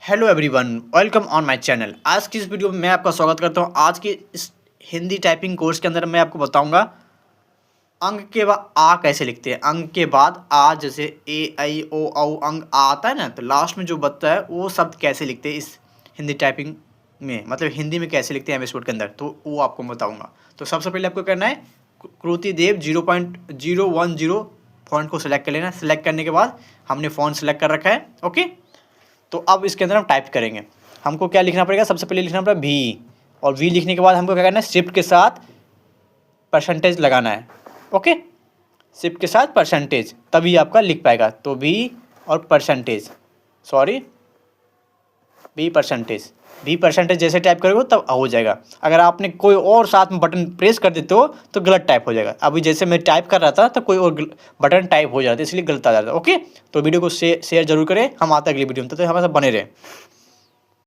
Hello everyone, welcome on my channel. आज की इस वीडियो में मैं आपका स्वागत करता हूं। आज के इस हिंदी टाइपिंग कोर्स के अंदर मैं आपको बताऊंगा अंक के बाद आ कैसे लिखते हैं। अंक के बाद आ, जैसे ए आई ओ औ अंक आ आता है ना, तो लास्ट में जो बचता है वो शब्द कैसे लिखते हैं इस हिंदी टाइपिंग में, मतलब हिंदी में कैसे लिखते हैं एमएस वर्ड के अंदर, तो वो आपको बताऊँगा। तो सबसे पहले आपको करना है कृति देव 0.010 फ़ॉन्ट को सिलेक्ट कर लेना। सेलेक्ट करने के बाद हमने फ़ॉन्ट सेलेक्ट कर रखा है, ओके। तो अब इसके अंदर हम टाइप करेंगे। हमको क्या लिखना पड़ेगा, सबसे पहले लिखना पड़ेगा वी, और वी लिखने के बाद हमको क्या करना है, शिफ्ट के साथ परसेंटेज लगाना है, ओके। शिफ्ट के साथ परसेंटेज, तभी आपका लिख पाएगा। तो वी और परसेंटेज, सॉरी वी परसेंटेज जैसे टाइप करोगे तब हो जाएगा। अगर आपने कोई और साथ में बटन प्रेस कर देते हो तो गलत टाइप हो जाएगा। अभी जैसे मैं टाइप कर रहा था तो कोई और बटन टाइप हो जाता है, इसलिए गलत आ जाता है, ओके। तो वीडियो को शेयर जरूर करें। हम आते हैं अगली वीडियो में, तो हमारे साथ बने रहें।